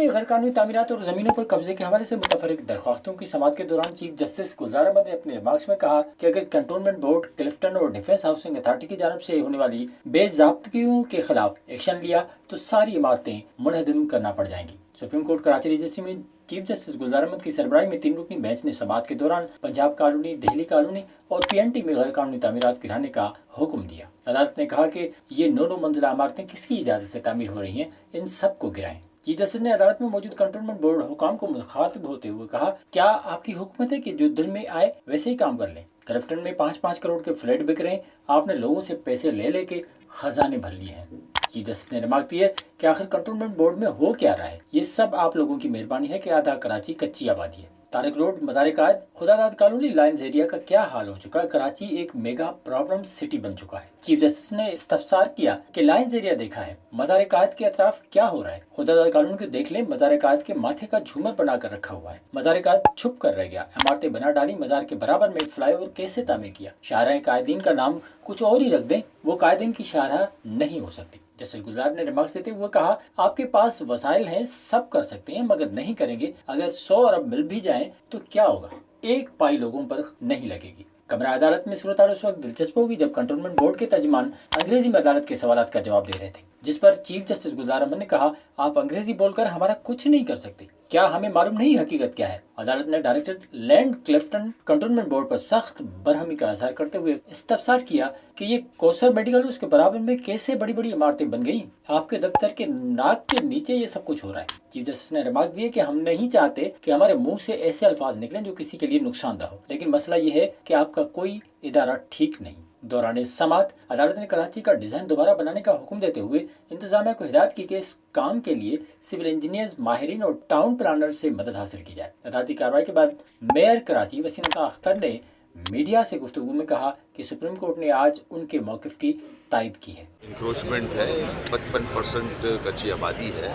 میں غیر قانونی تعمیرات اور زمینوں پر قبضے کے حوالے سے متفرق درخواستوں کی سماعت کے دوران چیف جسٹس گلزار احمد نے اپنے ریمارکس میں کہا کہ اگر کنٹونمنٹ بورڈ، کلفٹن اور ڈیفنس ہاؤسنگ اتھارٹی کی جانب سے ہونے والی بے ضابطگیوں کے خلاف ایکشن لیا تو ساری عمارتیں منہدم کرنا پڑ جائیں گی۔ سپریم کورٹ کراچی ریجسٹری میں چیف جسٹس گلزار احمد کی سربراہی میں 3 رکنی بینچ نے سماعت کے دوران پنجاب کالونی، دہلی کالونی اور پی این ٹی میں غیر قانونی تعمیرات گرانے کا حکم دیا۔ عدالت نے کہا کہ یہ 9 منزلہ عمارتیں کس کی اجازت سے تعمیر ہو رہی ہیں، ان سب کو گرائیں۔ چیف جسٹس نے عدالت میں موجود کنٹونمنٹ بورڈ حکام کو مخاطب ہوتے ہوئے کہا، کیا آپ کی حکومت ہے کہ جو دل میں آئے ویسے ہی کام کر لیں؟ کلفٹن میں 5-5 کروڑ کے فلیٹ بک رہے ہیں، آپ نے لوگوں سے پیسے لے لے کے خزانے بھر لیے ہیں۔ چیف جسٹس نے ریمارک دی ہے کہ آخر کنٹونمنٹ بورڈ میں ہو کیا رہا ہے؟ یہ سب آپ لوگوں کی مہربانی ہے کہ آدھا کراچی کچی آبادی ہے۔ طارق روڈ، مزار قائد، خداداد کالونی، لائنز ایریا کا کیا حال ہو چکا ہے؟ کراچی ایک میگا پرابلم سٹی بن چکا ہے۔ چیف جسٹس نے استفسار کیا کہ لائنز ایریا دیکھا ہے، مزار قائد کے اطراف کیا ہو رہا ہے؟ خداداد کالونی کو دیکھ لیں، مزار قائد کے ماتھے کا جھومر بنا کر رکھا ہوا ہے۔ مزار قائد چھپ کر رہ گیا، عمارتیں بنا ڈالی، مزار کے برابر میں ایک فلائی اوور کیسے تعمیر کیا؟ شاہراہ قائدین کا نام کچھ اور ہی رکھ دیں، وہ قائدین کی شاہراہ نہیں ہو سکتی۔ جسٹس گلزار نے ریمارکس دیتے ہوئے کہا، آپ کے پاس وسائل ہیں، سب کر سکتے ہیں، مگر نہیں کریں گے۔ اگر 100 ارب مل بھی جائیں تو کیا ہوگا؟ ایک پائی لوگوں پر نہیں لگے گی۔ کمرہ عدالت میں صورتحال اس وقت دلچسپ ہوگی جب کنٹونمنٹ بورڈ کے ترجمان انگریزی میں عدالت کے سوالات کا جواب دے رہے تھے، جس پر چیف جسٹس گلزار احمد نے کہا، آپ انگریزی بول کر ہمارا کچھ نہیں کر سکتے، کیا ہمیں معلوم نہیں حقیقت کیا ہے؟ عدالت نے director land Clifton cantonment board پر سخت برہمی کا اظہار کرتے ہوئے استفسار کیا کہ یہ کوثر میڈیکل اس کے برابر میں کیسے بڑی بڑی عمارتیں بن گئیں؟ آپ کے دفتر کے ناک کے نیچے یہ سب کچھ ہو رہا ہے۔ چیف جسٹس نے ریمارک دیے کہ ہم نہیں چاہتے کہ ہمارے منہ سے ایسے الفاظ نکلیں جو کسی کے لیے نقصان دہ ہو، لیکن مسئلہ یہ ہے کہ آپ کا کوئی ادارہ ٹھیک نہیں۔ دوران سماعت عدالت نے کراچی کا ڈیزائن دوبارہ بنانے کا حکم دیتے ہوئے انتظامیہ کو ہدایت کی کہ اس کام کے لیے سول انجینئرز، ماہرین اور ٹاؤن پلانر سے مدد حاصل کی جائے۔ عدالتی کارروائی کے بعد میئر کراچی وسیم اللہ اختر نے میڈیا سے گفتگو میں کہا کہ سپریم کورٹ نے آج ان کے موقف کی تائید کی ہے۔ انکروچمنٹ ہے، 55% کچی آبادی ہے،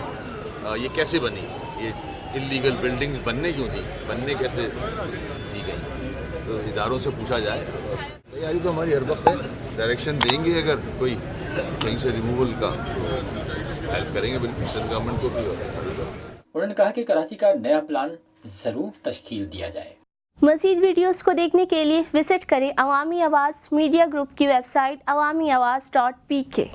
یہ کیسے بنی؟ یہ انلیگل بلڈنگز بننے کیوں دی؟ بننے کیسے دی گئی؟ تو اداروں سے پوچھا جائے۔ تیاری تو ہماری ہر وقت ہے، ڈائریکشن دیں گے اگر کوئی کہیں سے ریموول کا ہیلپ کریں گے، بالکل سینٹرل گورنمنٹ کو بھی۔ انہوں نے کہا کہ کراچی کا نیا پلان ضرور تشکیل دیا جائے۔ مزید ویڈیوز کو دیکھنے کے لیے وزٹ کریں عوامی آواز میڈیا گروپ کی ویب سائٹ awamiawaz.pk۔